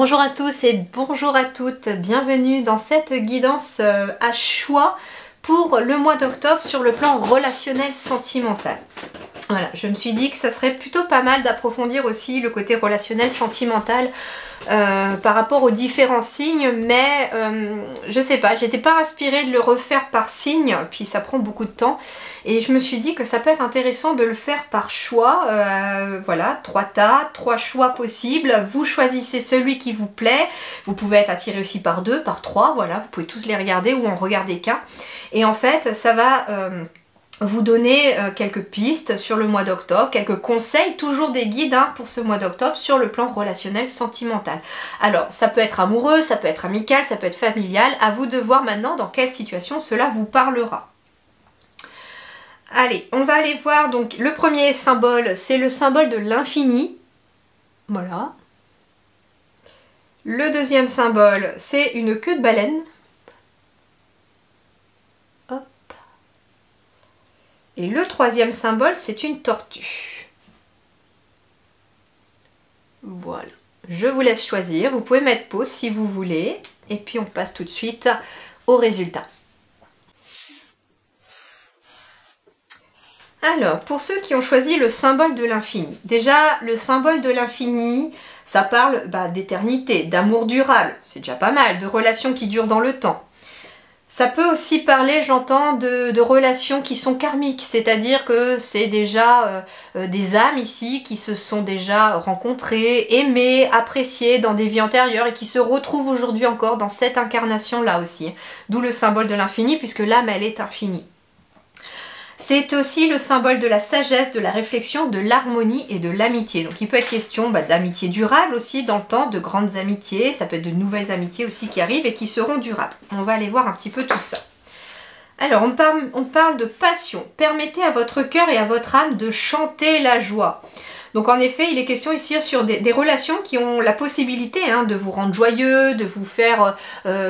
Bonjour à tous et bonjour à toutes, bienvenue dans cette guidance à choix pour le mois d'octobre sur le plan relationnel sentimental. Voilà, je me suis dit que ça serait plutôt pas mal d'approfondir aussi le côté relationnel sentimental par rapport aux différents signes, mais je sais pas, j'étais pas inspirée de le refaire par signe, puis ça prend beaucoup de temps, et je me suis dit que ça peut être intéressant de le faire par choix. Voilà, 3 tas, 3 choix possibles, vous choisissez celui qui vous plaît, vous pouvez être attiré aussi par 2, par 3, voilà, vous pouvez tous les regarder ou en regarder qu'un, et en fait ça va vous donner quelques pistes sur le mois d'octobre, quelques conseils, toujours des guides pour ce mois d'octobre sur le plan relationnel sentimental. Alors, ça peut être amoureux, ça peut être amical, ça peut être familial, à vous de voir maintenant dans quelle situation cela vous parlera. Allez, on va aller voir, donc le premier symbole, c'est le symbole de l'infini. Voilà. Le deuxième symbole, c'est une queue de baleine. Et le troisième symbole, c'est une tortue. Voilà. Je vous laisse choisir. Vous pouvez mettre pause si vous voulez. Et puis on passe tout de suite au résultat. Alors, pour ceux qui ont choisi le symbole de l'infini. Déjà, le symbole de l'infini, ça parle d'éternité, d'amour durable. C'est déjà pas mal, de relations qui durent dans le temps. Ça peut aussi parler, j'entends, de relations qui sont karmiques, c'est-à-dire que c'est déjà des âmes ici qui se sont déjà rencontrées, aimées, appréciées dans des vies antérieures et qui se retrouvent aujourd'hui encore dans cette incarnation-là aussi. D'où le symbole de l'infini, puisque l'âme, elle est infinie. C'est aussi le symbole de la sagesse, de la réflexion, de l'harmonie et de l'amitié. Donc il peut être question d'amitié durable aussi dans le temps, de grandes amitiés, ça peut être de nouvelles amitiés aussi qui arrivent et qui seront durables. On va aller voir un petit peu tout ça. Alors on parle de passion. Permettez à votre cœur et à votre âme de chanter la joie. Donc en effet, il est question ici sur des relations qui ont la possibilité de vous rendre joyeux, de vous faire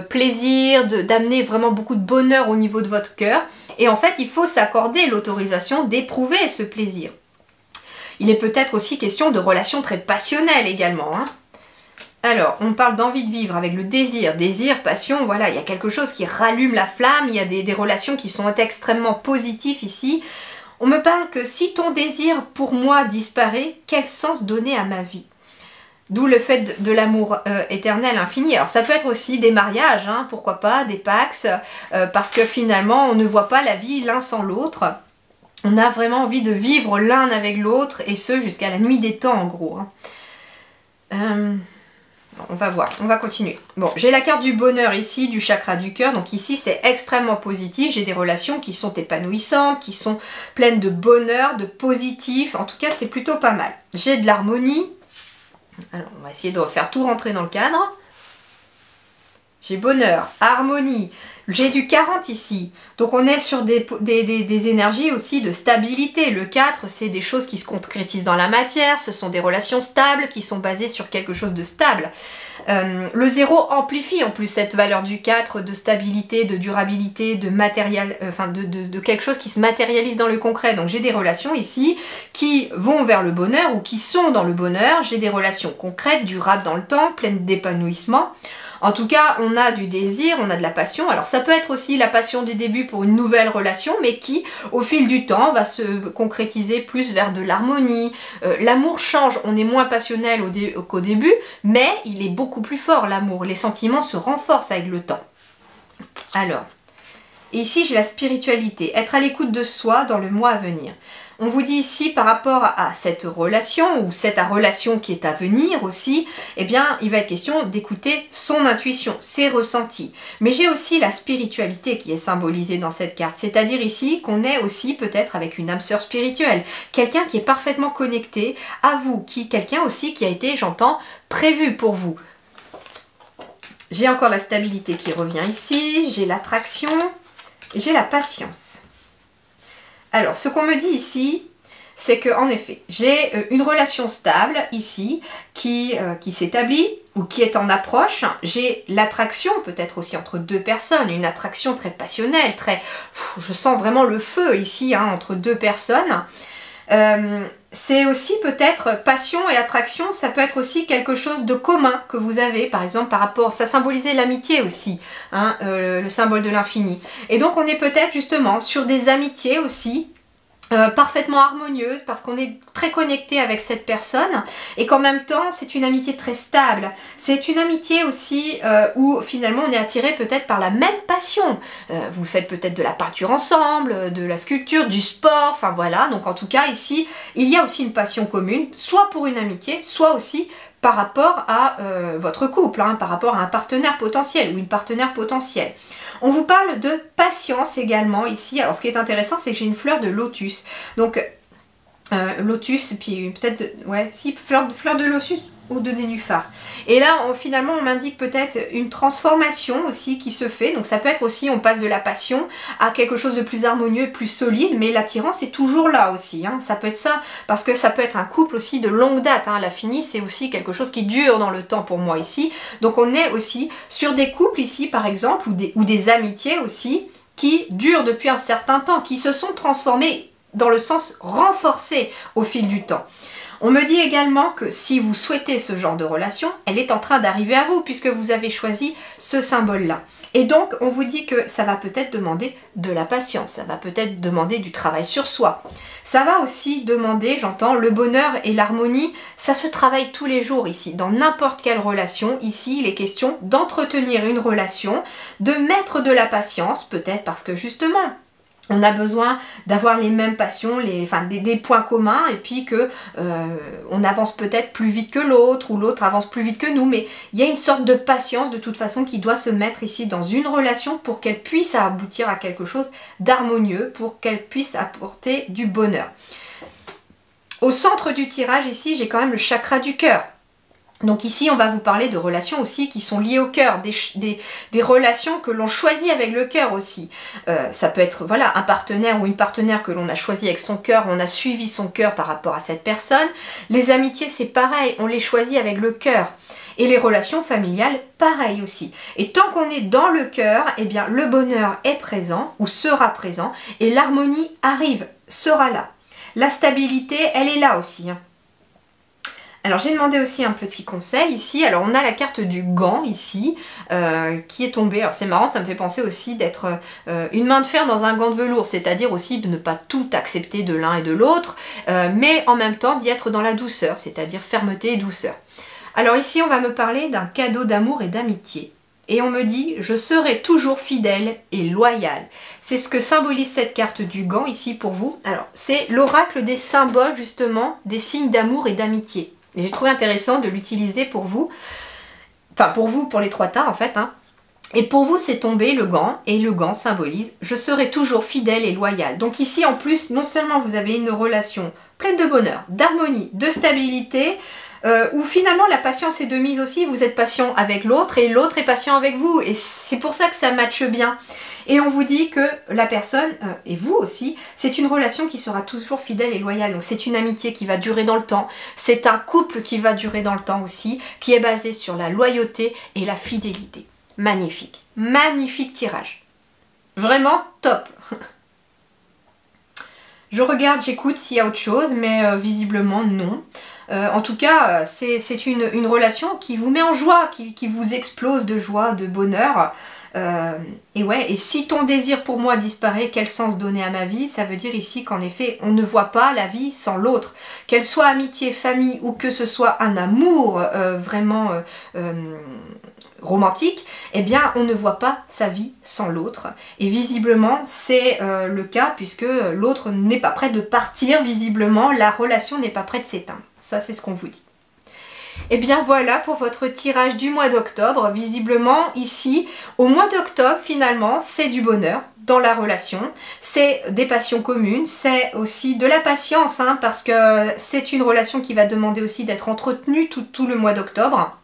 plaisir, d'amener vraiment beaucoup de bonheur au niveau de votre cœur. Et en fait, il faut s'accorder l'autorisation d'éprouver ce plaisir. Il est peut-être aussi question de relations très passionnelles également. Alors, on parle d'envie de vivre avec le désir. Désir, passion, voilà, il y a quelque chose qui rallume la flamme, il y a des relations qui sont extrêmement positives ici. On me parle que si ton désir pour moi disparaît, quel sens donner à ma vie? D'où le fait de l'amour éternel, infini. Alors ça peut être aussi des mariages, pourquoi pas, des pax, parce que finalement on ne voit pas la vie l'un sans l'autre. On a vraiment envie de vivre l'un avec l'autre, et ce jusqu'à la nuit des temps en gros. On va voir, on va continuer. Bon, j'ai la carte du bonheur ici, du chakra du cœur, donc ici c'est extrêmement positif, j'ai des relations qui sont épanouissantes, qui sont pleines de bonheur, de positif, en tout cas c'est plutôt pas mal. J'ai de l'harmonie, alors on va essayer de faire tout rentrer dans le cadre. J'ai bonheur, harmonie, j'ai du 40 ici, donc on est sur des énergies aussi de stabilité. Le 4, c'est des choses qui se concrétisent dans la matière, ce sont des relations stables qui sont basées sur quelque chose de stable. Le 0 amplifie en plus cette valeur du 4 de stabilité, de durabilité, de matériel, de quelque chose qui se matérialise dans le concret. Donc j'ai des relations ici qui vont vers le bonheur ou qui sont dans le bonheur. J'ai des relations concrètes, durables dans le temps, pleines d'épanouissement. En tout cas, on a du désir, on a de la passion. Alors ça peut être aussi la passion du début pour une nouvelle relation, mais qui, au fil du temps, va se concrétiser plus vers de l'harmonie. L'amour change, on est moins passionnel qu'au début, mais il est beaucoup plus fort, l'amour. Les sentiments se renforcent avec le temps. Alors, ici j'ai la spiritualité, être à l'écoute de soi dans le mois à venir. On vous dit ici par rapport à cette relation ou cette relation qui est à venir aussi, eh bien il va être question d'écouter son intuition, ses ressentis. Mais j'ai aussi la spiritualité qui est symbolisée dans cette carte, c'est-à-dire ici qu'on est aussi peut-être avec une âme sœur spirituelle, quelqu'un qui est parfaitement connecté à vous, quelqu'un aussi qui a été, j'entends, prévu pour vous. J'ai encore la stabilité qui revient ici, j'ai l'attraction et j'ai la patience. Alors, ce qu'on me dit ici, c'est que en effet, j'ai une relation stable ici qui s'établit ou qui est en approche. J'ai l'attraction peut-être aussi entre deux personnes, une attraction très passionnelle, je sens vraiment le feu ici entre deux personnes. C'est aussi peut-être passion et attraction, ça peut être aussi quelque chose de commun que vous avez, par exemple par rapport, ça symbolisait l'amitié aussi, hein, le symbole de l'infini. Et donc on est peut-être justement sur des amitiés aussi, parfaitement harmonieuse parce qu'on est très connecté avec cette personne et qu'en même temps c'est une amitié très stable. C'est une amitié aussi où finalement on est attiré peut-être par la même passion. Vous faites peut-être de la peinture ensemble, de la sculpture, du sport, enfin voilà. Donc en tout cas ici il y a aussi une passion commune, soit pour une amitié, soit aussi par rapport à votre couple, hein, par rapport à un partenaire potentiel ou une partenaire potentielle. On vous parle de patience également ici. Alors ce qui est intéressant, c'est que j'ai une fleur de lotus. Donc lotus, puis peut-être, ouais, si, fleur de lotus ou de nénuphar. Et là, finalement, on m'indique peut-être une transformation aussi qui se fait. Donc ça peut être aussi, on passe de la passion à quelque chose de plus harmonieux, plus solide, mais l'attirance est toujours là aussi. Hein. Ça peut être ça, parce que ça peut être un couple aussi de longue date. Hein. L'infini, c'est aussi quelque chose qui dure dans le temps pour moi ici. Donc on est aussi sur des couples ici, par exemple, ou des amitiés aussi, qui durent depuis un certain temps, qui se sont transformés dans le sens renforcé au fil du temps. On me dit également que si vous souhaitez ce genre de relation, elle est en train d'arriver à vous puisque vous avez choisi ce symbole-là. Et donc, on vous dit que ça va peut-être demander de la patience, ça va peut-être demander du travail sur soi. Ça va aussi demander, j'entends, le bonheur et l'harmonie, ça se travaille tous les jours ici, dans n'importe quelle relation. Ici, il est question d'entretenir une relation, de mettre de la patience, peut-être parce que justement, on a besoin d'avoir les mêmes passions, des points communs, et puis que on avance peut-être plus vite que l'autre, ou l'autre avance plus vite que nous, mais il y a une sorte de patience de toute façon qui doit se mettre ici dans une relation pour qu'elle puisse aboutir à quelque chose d'harmonieux, pour qu'elle puisse apporter du bonheur. Au centre du tirage ici, j'ai quand même le chakra du cœur. Donc ici, on va vous parler de relations aussi qui sont liées au cœur, des relations que l'on choisit avec le cœur aussi. Ça peut être voilà un partenaire ou une partenaire que l'on a choisi avec son cœur, on a suivi son cœur par rapport à cette personne. Les amitiés, c'est pareil, on les choisit avec le cœur. Et les relations familiales, pareil aussi. Et tant qu'on est dans le cœur, eh bien le bonheur est présent ou sera présent et l'harmonie arrive, sera là. La stabilité, elle est là aussi, hein. Alors j'ai demandé aussi un petit conseil ici. Alors on a la carte du gant ici qui est tombée. Alors c'est marrant, ça me fait penser aussi d'être une main de fer dans un gant de velours, c'est-à-dire aussi de ne pas tout accepter de l'un et de l'autre, mais en même temps d'y être dans la douceur, c'est-à-dire fermeté et douceur. Alors ici on va me parler d'un cadeau d'amour et d'amitié. Et on me dit, je serai toujours fidèle et loyale. C'est ce que symbolise cette carte du gant ici pour vous. Alors c'est l'oracle des symboles justement, des signes d'amour et d'amitié. Et j'ai trouvé intéressant de l'utiliser pour vous, enfin pour vous, pour les trois tas en fait, hein. Et pour vous c'est tombé le gant, et le gant symbolise « je serai toujours fidèle et loyale ». Donc ici en plus, non seulement vous avez une relation pleine de bonheur, d'harmonie, de stabilité, où finalement la patience est de mise aussi, vous êtes patient avec l'autre et l'autre est patient avec vous, et c'est pour ça que ça matche bien. Et on vous dit que la personne, et vous aussi, c'est une relation qui sera toujours fidèle et loyale. Donc c'est une amitié qui va durer dans le temps. C'est un couple qui va durer dans le temps aussi, qui est basé sur la loyauté et la fidélité. Magnifique. Magnifique tirage. Vraiment top. Je regarde, j'écoute s'il y a autre chose, mais visiblement non. En tout cas, c'est une relation qui vous met en joie, qui vous explose de joie, de bonheur. Et ouais, et si ton désir pour moi disparaît, quel sens donner à ma vie? Ça veut dire ici qu'en effet, on ne voit pas la vie sans l'autre. Qu'elle soit amitié, famille ou que ce soit un amour vraiment romantique, eh bien on ne voit pas sa vie sans l'autre. Et visiblement c'est le cas puisque l'autre n'est pas prêt de partir, visiblement la relation n'est pas prête de s'éteindre. Ça c'est ce qu'on vous dit. Et bien voilà pour votre tirage du mois d'octobre. Visiblement ici, au mois d'octobre finalement c'est du bonheur dans la relation, c'est des passions communes, c'est aussi de la patience hein, parce que c'est une relation qui va demander aussi d'être entretenue tout le mois d'octobre.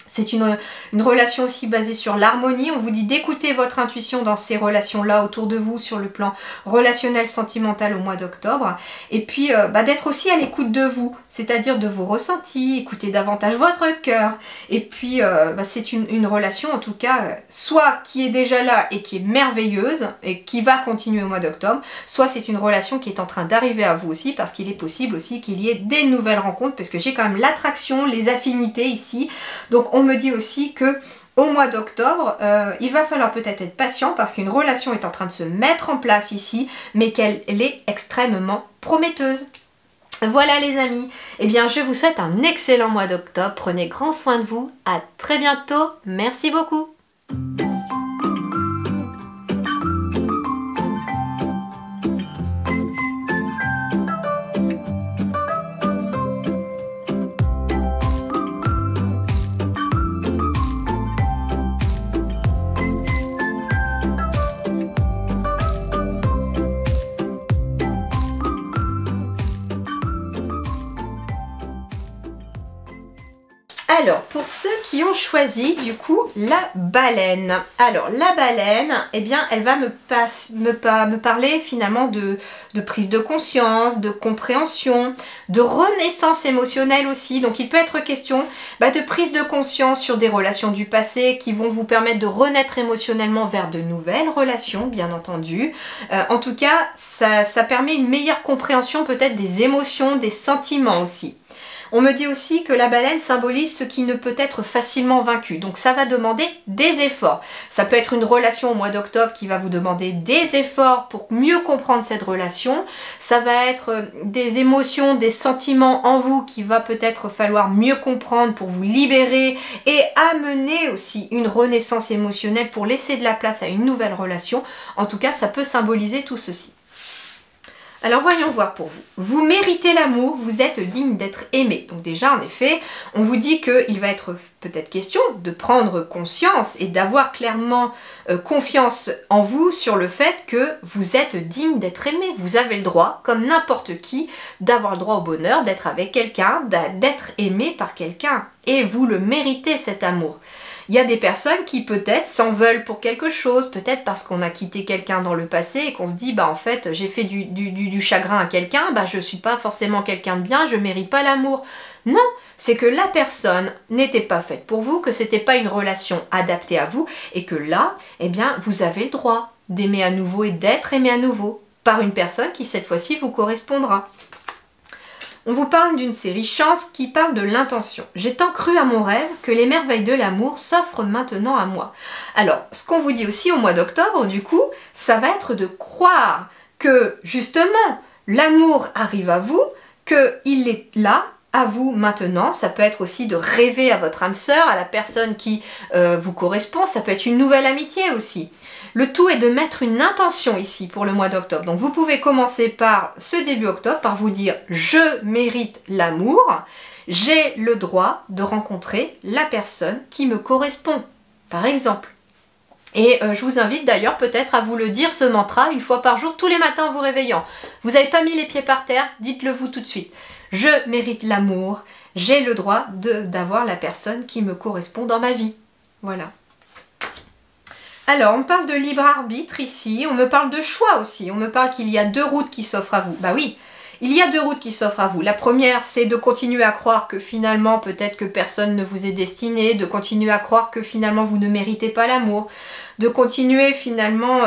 C'est une relation aussi basée sur l'harmonie. On vous dit d'écouter votre intuition dans ces relations-là autour de vous sur le plan relationnel, sentimental au mois d'octobre. Et puis d'être aussi à l'écoute de vous, c'est-à-dire de vos ressentis, écouter davantage votre cœur. Et puis c'est une relation en tout cas, soit qui est déjà là et qui est merveilleuse et qui va continuer au mois d'octobre, soit c'est une relation qui est en train d'arriver à vous aussi parce qu'il est possible aussi qu'il y ait des nouvelles rencontres parce que j'ai quand même l'attraction, les affinités ici. Donc on me dit aussi que au mois d'octobre, il va falloir peut-être être patient parce qu'une relation est en train de se mettre en place ici, mais qu'elle est extrêmement prometteuse. Voilà les amis, eh bien je vous souhaite un excellent mois d'octobre, prenez grand soin de vous, à très bientôt, merci beaucoup. Alors, pour ceux qui ont choisi, du coup, la baleine. Alors, la baleine, eh bien, elle va me parler finalement de prise de conscience, de compréhension, de renaissance émotionnelle aussi. Donc, il peut être question de prise de conscience sur des relations du passé qui vont vous permettre de renaître émotionnellement vers de nouvelles relations, bien entendu. En tout cas, ça permet une meilleure compréhension peut-être des émotions, des sentiments aussi. On me dit aussi que la baleine symbolise ce qui ne peut être facilement vaincu. Donc ça va demander des efforts. Ça peut être une relation au mois d'octobre qui va vous demander des efforts pour mieux comprendre cette relation. Ça va être des émotions, des sentiments en vous qui va peut-être falloir mieux comprendre pour vous libérer et amener aussi une renaissance émotionnelle pour laisser de la place à une nouvelle relation. En tout cas, ça peut symboliser tout ceci. Alors voyons voir pour vous. Vous méritez l'amour, vous êtes digne d'être aimé. Donc déjà, en effet, on vous dit qu'il va être peut-être question de prendre conscience et d'avoir clairement confiance en vous sur le fait que vous êtes digne d'être aimé. Vous avez le droit, comme n'importe qui, d'avoir le droit au bonheur, d'être avec quelqu'un, d'être aimé par quelqu'un. Et vous le méritez, cet amour. Il y a des personnes qui peut-être s'en veulent pour quelque chose, peut-être parce qu'on a quitté quelqu'un dans le passé et qu'on se dit en fait j'ai fait du chagrin à quelqu'un, je suis pas forcément quelqu'un de bien, je mérite pas l'amour. Non, c'est que la personne n'était pas faite pour vous, que c'était pas une relation adaptée à vous et que là, eh bien vous avez le droit d'aimer à nouveau et d'être aimé à nouveau par une personne qui cette fois-ci vous correspondra. On vous parle d'une série Chance qui parle de l'intention. J'ai tant cru à mon rêve que les merveilles de l'amour s'offrent maintenant à moi. Alors, ce qu'on vous dit aussi au mois d'octobre, du coup, ça va être de croire que, justement, l'amour arrive à vous, qu'il est là, à vous maintenant. Ça peut être aussi de rêver à votre âme sœur, à la personne qui vous correspond. Ça peut être une nouvelle amitié aussi. Le tout est de mettre une intention ici pour le mois d'octobre. Donc vous pouvez commencer par ce début octobre, par vous dire « Je mérite l'amour, j'ai le droit de rencontrer la personne qui me correspond », par exemple. Et je vous invite d'ailleurs peut-être à vous le dire, ce mantra, une fois par jour, tous les matins en vous réveillant. Vous n'avez pas mis les pieds par terre, dites-le vous tout de suite. « Je mérite l'amour, j'ai le droit d'avoir la personne qui me correspond dans ma vie. » Voilà. Alors, on parle de libre arbitre ici, on me parle de choix aussi, on me parle qu'il y a deux routes qui s'offrent à vous. Bah oui, il y a deux routes qui s'offrent à vous. La première, c'est de continuer à croire que finalement, peut-être que personne ne vous est destiné, de continuer à croire que finalement, vous ne méritez pas l'amour, de continuer finalement,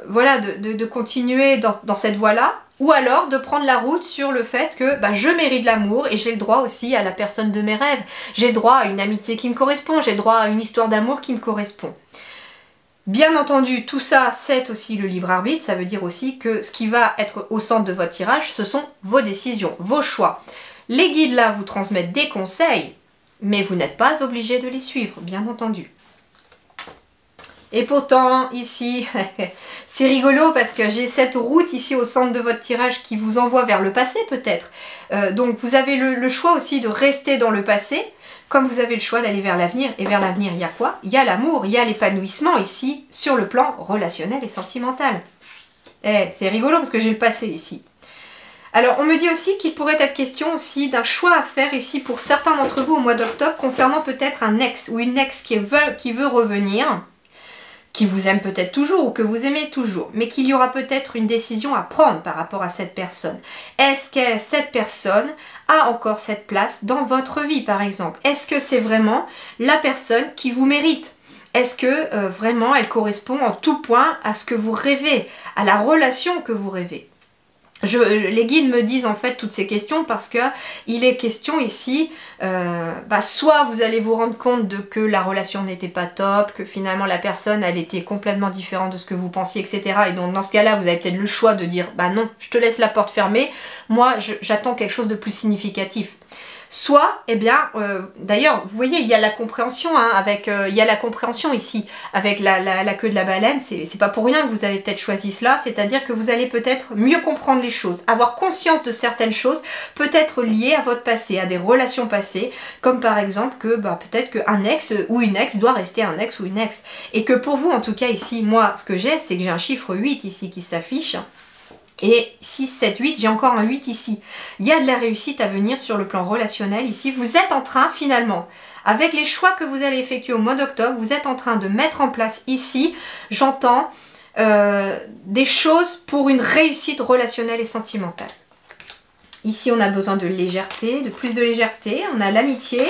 voilà, de continuer dans cette voie-là, ou alors de prendre la route sur le fait que je mérite l'amour et j'ai le droit aussi à la personne de mes rêves. J'ai le droit à une amitié qui me correspond, j'ai le droit à une histoire d'amour qui me correspond. Bien entendu, tout ça, c'est aussi le libre arbitre. Ça veut dire aussi que ce qui va être au centre de votre tirage, ce sont vos décisions, vos choix. Les guides là vous transmettent des conseils, mais vous n'êtes pas obligé de les suivre, bien entendu. Et pourtant, ici, c'est rigolo parce que j'ai cette route ici au centre de votre tirage qui vous envoie vers le passé peut-être. Donc vous avez le choix aussi de rester dans le passé, comme vous avez le choix d'aller vers l'avenir. Et vers l'avenir, il y a quoi? Il y a l'amour, il y a l'épanouissement ici sur le plan relationnel et sentimental. C'est rigolo parce que j'ai le passé ici. Alors, on me dit aussi qu'il pourrait être question aussi d'un choix à faire ici pour certains d'entre vous au mois d'octobre concernant peut-être un ex ou une ex qui veut revenir, qui vous aime peut-être toujours ou que vous aimez toujours, mais qu'il y aura peut-être une décision à prendre par rapport à cette personne. Est-ce que cette personne a encore cette place dans votre vie, par exemple? Est-ce que c'est vraiment la personne qui vous mérite? Est-ce que vraiment elle correspond en tout point à ce que vous rêvez, à la relation que vous rêvez? Les guides me disent en fait toutes ces questions parce que il est question ici, soit vous allez vous rendre compte que la relation n'était pas top, que finalement la personne elle était complètement différente de ce que vous pensiez, etc. Et donc dans ce cas-là vous avez peut-être le choix de dire bah non, je te laisse la porte fermée, moi j'attends quelque chose de plus significatif. Soit, eh bien, d'ailleurs, vous voyez, il y a la compréhension, hein, il y a la compréhension ici, avec la queue de la baleine, c'est pas pour rien que vous avez peut-être choisi cela, c'est-à-dire que vous allez peut-être mieux comprendre les choses, avoir conscience de certaines choses, peut-être liées à votre passé, à des relations passées, comme par exemple que peut-être qu'un ex ou une ex doit rester un ex ou une ex, et que pour vous, en tout cas ici, moi, ce que j'ai, c'est que j'ai un chiffre 8 ici qui s'affiche, et 6, 7, 8, j'ai encore un 8 ici. Il y a de la réussite à venir sur le plan relationnel ici. Vous êtes en train finalement, avec les choix que vous allez effectuer au mois d'octobre, vous êtes en train de mettre en place ici, j'entends, des choses pour une réussite relationnelle et sentimentale. Ici on a besoin de légèreté, de plus de légèreté, on a l'amitié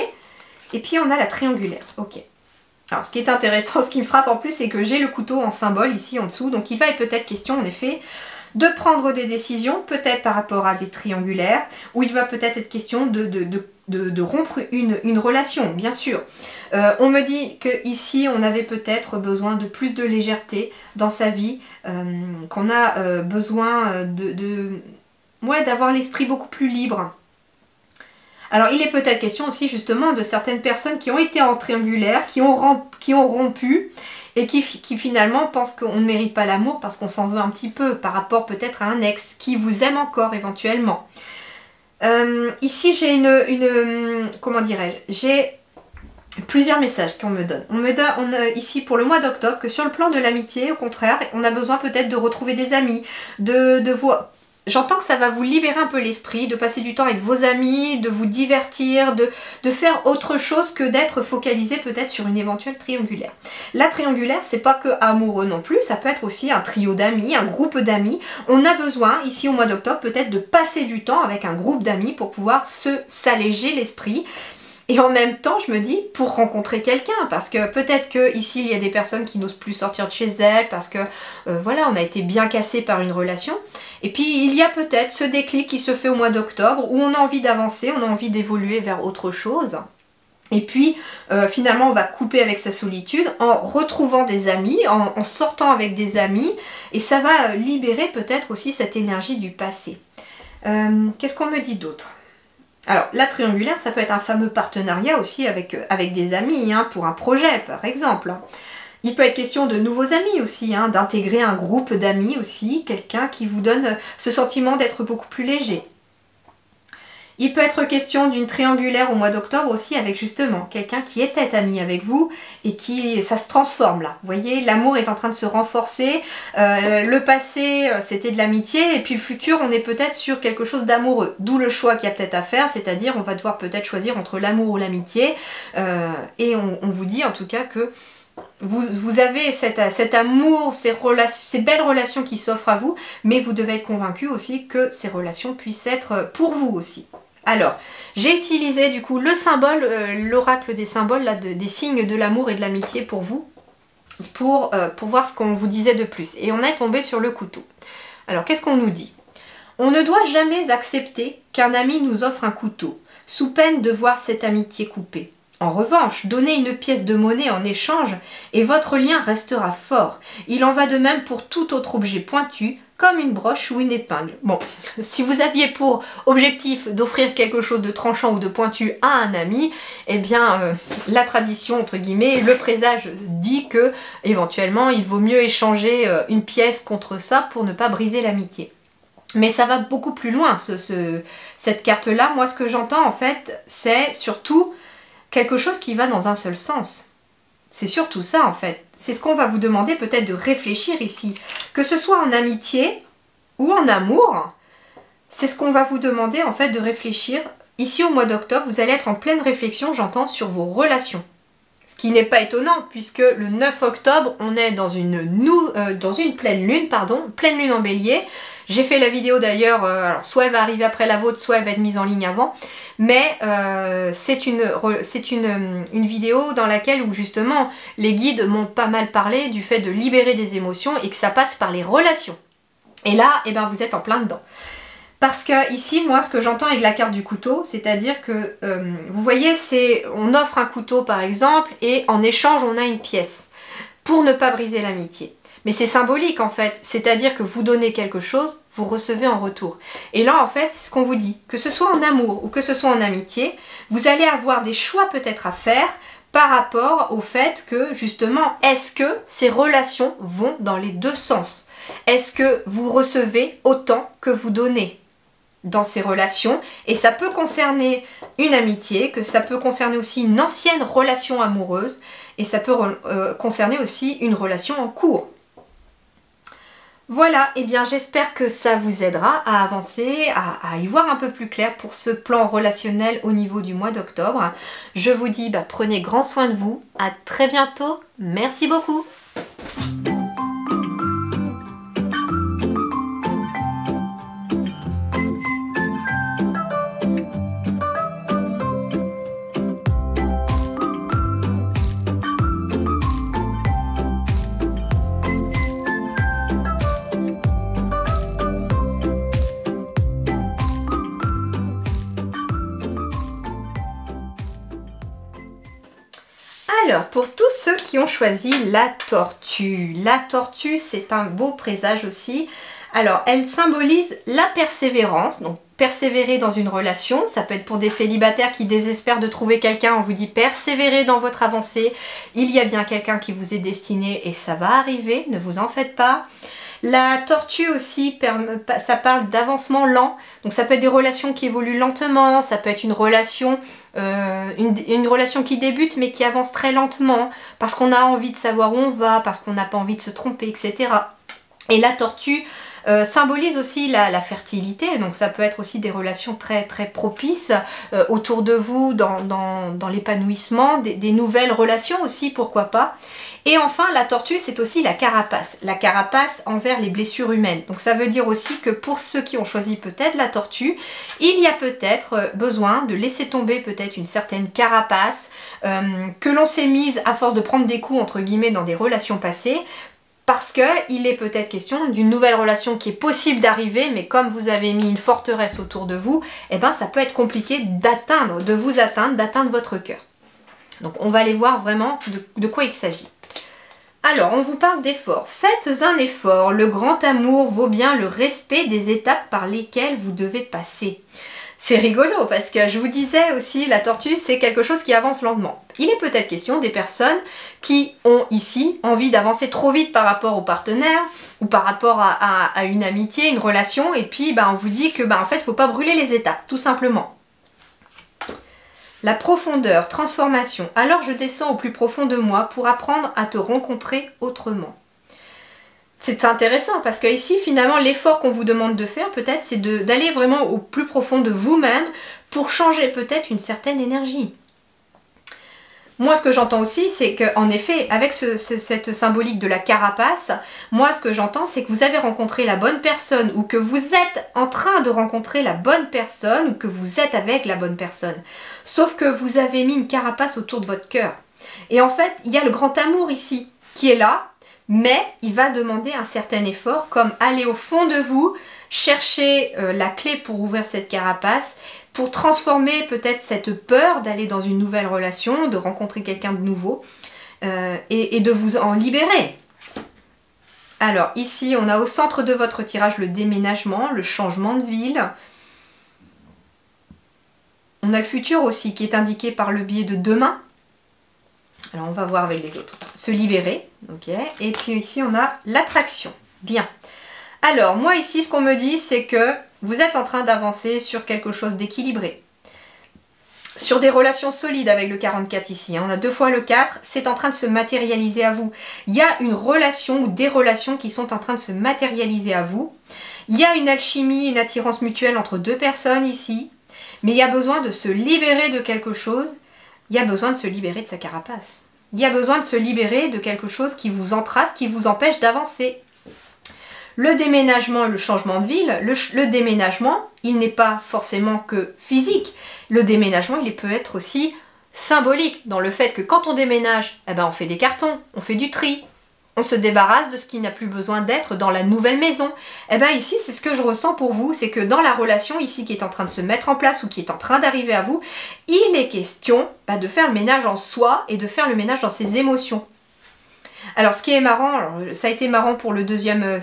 et puis on a la triangulaire. Ok. Alors ce qui est intéressant, ce qui me frappe en plus, c'est que j'ai le couteau en symbole ici en dessous, donc il va être peut-être question en effet de prendre des décisions, peut-être par rapport à des triangulaires, où il va peut-être être question de rompre une relation, bien sûr. On me dit qu'ici, on avait peut-être besoin de plus de légèreté dans sa vie, qu'on a besoin d'avoir l'esprit beaucoup plus libre. Alors, il est peut-être question aussi justement de certaines personnes qui ont été en triangulaire, qui ont rompu, et qui finalement pensent qu'on ne mérite pas l'amour parce qu'on s'en veut un petit peu par rapport peut-être à un ex qui vous aime encore éventuellement. Ici j'ai comment dirais-je, j'ai plusieurs messages qu'on me donne. On ici pour le mois d'octobre que sur le plan de l'amitié, au contraire, on a besoin peut-être de retrouver des amis, de voir. J'entends que ça va vous libérer un peu l'esprit, de passer du temps avec vos amis, de vous divertir, de faire autre chose que d'être focalisé peut-être sur une éventuelle triangulaire. La triangulaire, c'est pas que amoureux non plus, ça peut être aussi un trio d'amis, un groupe d'amis. On a besoin, ici au mois d'octobre, peut-être de passer du temps avec un groupe d'amis pour pouvoir s'alléger l'esprit. Et en même temps, je me dis, pour rencontrer quelqu'un, parce que peut-être qu'ici, il y a des personnes qui n'osent plus sortir de chez elles, parce que, voilà, on a été bien cassé par une relation. Et puis, il y a peut-être ce déclic qui se fait au mois d'octobre, où on a envie d'avancer, on a envie d'évoluer vers autre chose. Et puis, finalement, on va couper avec sa solitude en retrouvant des amis, en sortant avec des amis, et ça va libérer peut-être aussi cette énergie du passé. Qu'est-ce qu'on me dit d'autre ? Alors, la triangulaire, ça peut être un fameux partenariat aussi avec des amis, hein, pour un projet, par exemple. Il peut être question de nouveaux amis aussi, hein, d'intégrer un groupe d'amis aussi, quelqu'un qui vous donne ce sentiment d'être beaucoup plus léger. Il peut être question d'une triangulaire au mois d'octobre aussi avec justement quelqu'un qui était ami avec vous et ça se transforme là. Vous voyez, l'amour est en train de se renforcer, le passé c'était de l'amitié et puis le futur on est peut-être sur quelque chose d'amoureux. D'où le choix qu'il y a peut-être à faire, c'est-à-dire on va devoir peut-être choisir entre l'amour ou l'amitié et on vous dit en tout cas que vous avez cet amour, ces belles relations qui s'offrent à vous, mais vous devez être convaincu aussi que ces relations puissent être pour vous aussi. Alors, j'ai utilisé du coup le symbole, l'oracle des symboles, là, des signes de l'amour et de l'amitié pour vous, pour voir ce qu'on vous disait de plus. Et on est tombé sur le couteau. Alors, qu'est-ce qu'on nous dit ? On ne doit jamais accepter qu'un ami nous offre un couteau, sous peine de voir cette amitié coupée. En revanche, donnez une pièce de monnaie en échange et votre lien restera fort. Il en va de même pour tout autre objet pointu, comme une broche ou une épingle. Bon, si vous aviez pour objectif d'offrir quelque chose de tranchant ou de pointu à un ami, eh bien, la tradition, entre guillemets, le présage dit que, éventuellement, il vaut mieux échanger une pièce contre ça pour ne pas briser l'amitié. Mais ça va beaucoup plus loin, cette carte-là. Moi, ce que j'entends, en fait, c'est surtout quelque chose qui va dans un seul sens. C'est surtout ça en fait. C'est ce qu'on va vous demander peut-être de réfléchir ici. Que ce soit en amitié ou en amour, c'est ce qu'on va vous demander en fait de réfléchir. Ici au mois d'octobre, vous allez être en pleine réflexion, j'entends, sur vos relations. Ce qui n'est pas étonnant puisque le 9 octobre, on est dans une pleine lune, pleine lune en bélier. J'ai fait la vidéo d'ailleurs, alors soit elle va arriver après la vôtre, soit elle va être mise en ligne avant. Mais c'est une vidéo dans laquelle où justement les guides m'ont pas mal parlé du fait de libérer des émotions et que ça passe par les relations. Et là, eh ben, vous êtes en plein dedans. Parce que ici, moi, ce que j'entends avec la carte du couteau, c'est-à-dire que, vous voyez, on offre un couteau par exemple, et en échange, on a une pièce, pour ne pas briser l'amitié. Mais c'est symbolique en fait, c'est-à-dire que vous donnez quelque chose, vous recevez en retour. Et là, en fait, c'est ce qu'on vous dit, que ce soit en amour ou que ce soit en amitié, vous allez avoir des choix peut-être à faire par rapport au fait que, justement, est-ce que ces relations vont dans les deux sens? Est-ce que vous recevez autant que vous donnez dans ces relations? Et ça peut concerner une amitié, que ça peut concerner aussi une ancienne relation amoureuse, et ça peut concerner aussi une relation en cours. Voilà, et bien j'espère que ça vous aidera à avancer, à y voir un peu plus clair pour ce plan relationnel au niveau du mois d'octobre. Je vous dis, prenez grand soin de vous, à très bientôt, merci beaucoup. Alors, pour tous ceux qui ont choisi la tortue c'est un beau présage aussi. Alors, elle symbolise la persévérance, donc persévérer dans une relation, ça peut être pour des célibataires qui désespèrent de trouver quelqu'un, on vous dit persévérer dans votre avancée, il y a bien quelqu'un qui vous est destiné et ça va arriver, ne vous en faites pas. La tortue aussi, ça parle d'avancement lent, donc ça peut être des relations qui évoluent lentement, ça peut être une relation qui débute mais qui avance très lentement, parce qu'on a envie de savoir où on va, parce qu'on n'a pas envie de se tromper, etc. Et la tortue symbolise aussi la fertilité, donc ça peut être aussi des relations très très propices autour de vous, dans l'épanouissement, des nouvelles relations aussi, pourquoi pas. Et enfin, la tortue, c'est aussi la carapace envers les blessures humaines. Donc ça veut dire aussi que pour ceux qui ont choisi peut-être la tortue, il y a peut-être besoin de laisser tomber peut-être une certaine carapace que l'on s'est mise à force de prendre des coups, entre guillemets, dans des relations passées, parce qu'il est peut-être question d'une nouvelle relation qui est possible d'arriver, mais comme vous avez mis une forteresse autour de vous, eh ben ça peut être compliqué d'atteindre votre cœur. Donc on va aller voir vraiment de quoi il s'agit. Alors, on vous parle d'effort. Faites un effort. Le grand amour vaut bien le respect des étapes par lesquelles vous devez passer. C'est rigolo parce que je vous disais aussi, la tortue, c'est quelque chose qui avance lentement. Il est peut-être question des personnes qui ont ici envie d'avancer trop vite par rapport au partenaire ou par rapport à une amitié, une relation, et puis on vous dit que en fait, il ne faut pas brûler les étapes, tout simplement. La profondeur, transformation. Alors je descends au plus profond de moi pour apprendre à te rencontrer autrement. C'est intéressant parce que ici, finalement, l'effort qu'on vous demande de faire, peut-être, c'est d'aller vraiment au plus profond de vous-même pour changer peut-être une certaine énergie. Moi, ce que j'entends aussi, c'est qu'en effet, avec cette symbolique de la carapace, moi, ce que j'entends, c'est que vous avez rencontré la bonne personne ou que vous êtes en train de rencontrer la bonne personne ou que vous êtes avec la bonne personne. Sauf que vous avez mis une carapace autour de votre cœur. Et en fait, il y a le grand amour ici qui est là, mais il va demander un certain effort, comme aller au fond de vous, chercher la clé pour ouvrir cette carapace, pour transformer peut-être cette peur d'aller dans une nouvelle relation, de rencontrer quelqu'un de nouveau et de vous en libérer. Alors ici, on a au centre de votre tirage le déménagement, le changement de ville. On a le futur aussi qui est indiqué par le biais de demain. Alors on va voir avec les autres. Se libérer, ok. Et puis ici, on a l'attraction. Bien. Alors, moi ici, ce qu'on me dit, c'est que vous êtes en train d'avancer sur quelque chose d'équilibré. Sur des relations solides avec le 44 ici. On a 2 fois le 4, c'est en train de se matérialiser à vous. Il y a une relation ou des relations qui sont en train de se matérialiser à vous. Il y a une alchimie, une attirance mutuelle entre deux personnes ici, mais il y a besoin de se libérer de quelque chose, il y a besoin de se libérer de sa carapace. Il y a besoin de se libérer de quelque chose qui vous entrave, qui vous empêche d'avancer. Le déménagement et le changement de ville, le déménagement, il n'est pas forcément que physique. Le déménagement, il peut être aussi symbolique dans le fait que quand on déménage, eh ben on fait des cartons, on fait du tri, on se débarrasse de ce qui n'a plus besoin d'être dans la nouvelle maison. Eh bien ici, c'est ce que je ressens pour vous, c'est que dans la relation ici qui est en train de se mettre en place ou qui est en train d'arriver à vous, il est question de faire le ménage en soi et de faire le ménage dans ses émotions. Alors ce qui est marrant, ça a été marrant pour le deuxième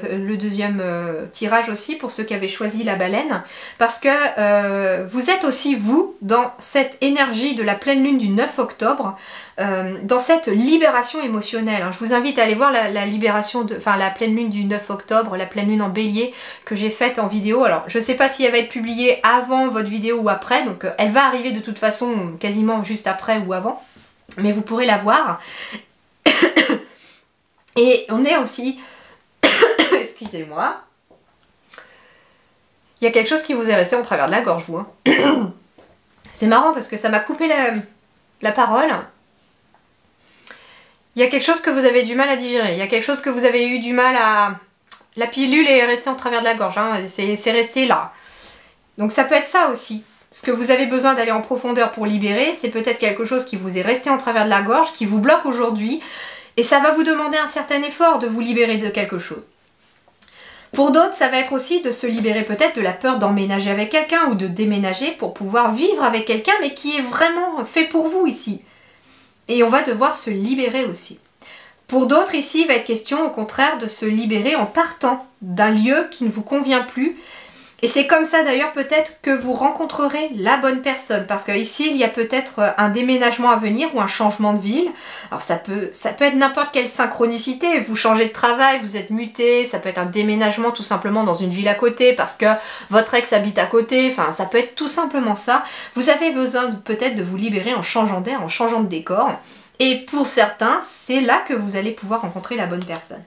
tirage aussi, pour ceux qui avaient choisi la baleine, parce que vous êtes aussi vous dans cette énergie de la pleine lune du 9 octobre, dans cette libération émotionnelle. Je vous invite à aller voir la pleine lune du 9 octobre, la pleine lune en bélier que j'ai faite en vidéo. Alors je ne sais pas si elle va être publiée avant votre vidéo ou après, donc elle va arriver de toute façon quasiment juste après ou avant, mais vous pourrez la voir. Et on est aussi, excusez-moi, il y a quelque chose qui vous est resté en travers de la gorge, vous. C'est marrant parce que ça m'a coupé la parole. Il y a quelque chose que vous avez du mal à digérer, il y a quelque chose que vous avez eu du mal à... La pilule est restée en travers de la gorge, c'est resté là. Donc ça peut être ça aussi. Ce que vous avez besoin d'aller en profondeur pour libérer, c'est peut-être quelque chose qui vous est resté en travers de la gorge, qui vous bloque aujourd'hui. Et ça va vous demander un certain effort de vous libérer de quelque chose. Pour d'autres, ça va être aussi de se libérer peut-être de la peur d'emménager avec quelqu'un ou de déménager pour pouvoir vivre avec quelqu'un, mais qui est vraiment fait pour vous ici. Et on va devoir se libérer aussi. Pour d'autres, ici, il va être question au contraire de se libérer en partant d'un lieu qui ne vous convient plus. Et c'est comme ça d'ailleurs peut-être que vous rencontrerez la bonne personne, parce que ici il y a peut-être un déménagement à venir ou un changement de ville. Alors ça peut être n'importe quelle synchronicité, vous changez de travail, vous êtes muté, ça peut être un déménagement tout simplement dans une ville à côté parce que votre ex habite à côté, enfin ça peut être tout simplement ça. Vous avez besoin peut-être de vous libérer en changeant d'air, en changeant de décor. Et pour certains, c'est là que vous allez pouvoir rencontrer la bonne personne.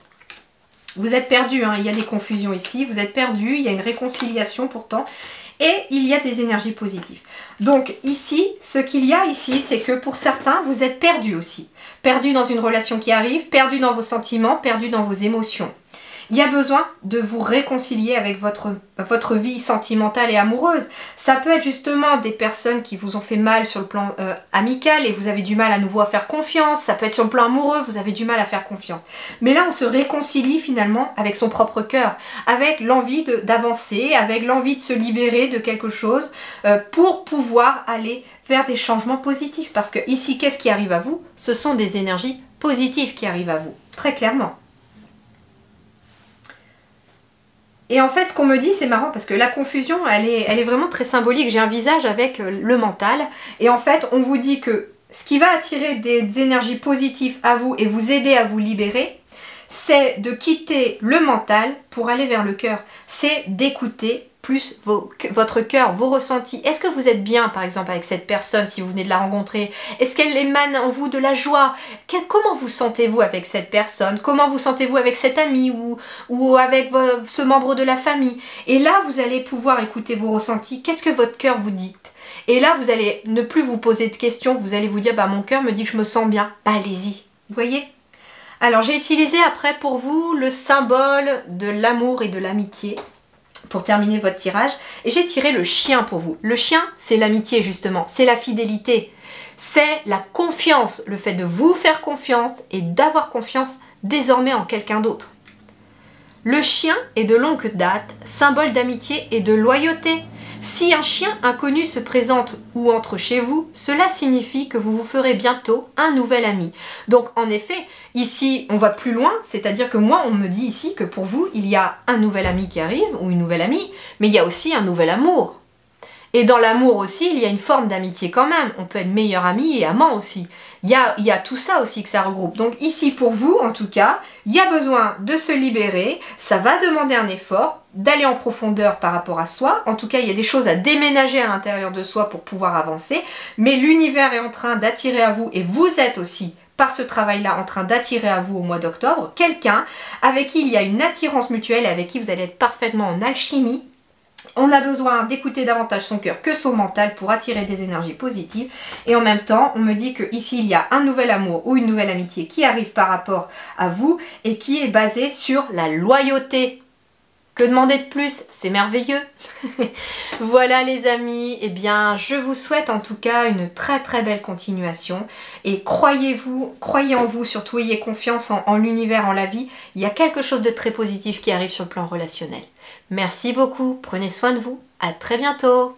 Vous êtes perdu, il y a des confusions ici, vous êtes perdu, il y a une réconciliation pourtant, et il y a des énergies positives. Donc ici, ce qu'il y a ici, c'est que pour certains, vous êtes perdu aussi. Perdu dans une relation qui arrive, perdu dans vos sentiments, perdu dans vos émotions. Il y a besoin de vous réconcilier avec votre vie sentimentale et amoureuse. Ça peut être justement des personnes qui vous ont fait mal sur le plan amical et vous avez du mal à nouveau à faire confiance. Ça peut être sur le plan amoureux, vous avez du mal à faire confiance. Mais là, on se réconcilie finalement avec son propre cœur, avec l'envie d'avancer, avec l'envie de se libérer de quelque chose pour pouvoir aller vers des changements positifs. Parce que ici, qu'est-ce qui arrive à vous? Ce sont des énergies positives qui arrivent à vous, très clairement. Et en fait, ce qu'on me dit, c'est marrant parce que la confusion, elle est vraiment très symbolique. J'ai un visage avec le mental. Et en fait, on vous dit que ce qui va attirer des énergies positives à vous et vous aider à vous libérer, c'est de quitter le mental pour aller vers le cœur. C'est d'écouter plus votre cœur, vos ressentis. Est-ce que vous êtes bien, par exemple, avec cette personne si vous venez de la rencontrer? Est-ce qu'elle émane en vous de la joie? Comment vous sentez-vous avec cette personne? Comment vous sentez-vous avec cet ami ou avec ce membre de la famille? Et là, vous allez pouvoir écouter vos ressentis. Qu'est-ce que votre cœur vous dicte? Et là, vous allez ne plus vous poser de questions. Vous allez vous dire, mon cœur me dit que je me sens bien. Allez-y. Vous voyez? Alors, j'ai utilisé après pour vous le symbole de l'amour et de l'amitié pour terminer votre tirage. Et j'ai tiré le chien pour vous. Le chien, c'est l'amitié justement. C'est la fidélité. C'est la confiance. Le fait de vous faire confiance et d'avoir confiance désormais en quelqu'un d'autre. Le chien est de longue date, symbole d'amitié et de loyauté. Si un chien inconnu se présente ou entre chez vous, cela signifie que vous vous ferez bientôt un nouvel ami. Donc en effet, ici on va plus loin, c'est-à-dire que moi on me dit ici que pour vous il y a un nouvel ami qui arrive ou une nouvelle amie, mais il y a aussi un nouvel amour. Et dans l'amour aussi, il y a une forme d'amitié quand même. On peut être meilleur ami et amant aussi. Il y a tout ça aussi que ça regroupe. Donc ici pour vous, en tout cas, il y a besoin de se libérer. Ça va demander un effort, d'aller en profondeur par rapport à soi. En tout cas, il y a des choses à déménager à l'intérieur de soi pour pouvoir avancer. Mais l'univers est en train d'attirer à vous et vous êtes aussi par ce travail-là en train d'attirer à vous au mois d'octobre quelqu'un avec qui il y a une attirance mutuelle et avec qui vous allez être parfaitement en alchimie. On a besoin d'écouter davantage son cœur que son mental pour attirer des énergies positives. Et en même temps, on me dit que ici il y a un nouvel amour ou une nouvelle amitié qui arrive par rapport à vous et qui est basée sur la loyauté. Que demander de plus? C'est merveilleux. Voilà les amis, eh bien je vous souhaite en tout cas une très très belle continuation et croyez en vous, surtout ayez confiance en l'univers, en la vie. Il y a quelque chose de très positif qui arrive sur le plan relationnel. Merci beaucoup, prenez soin de vous, à très bientôt.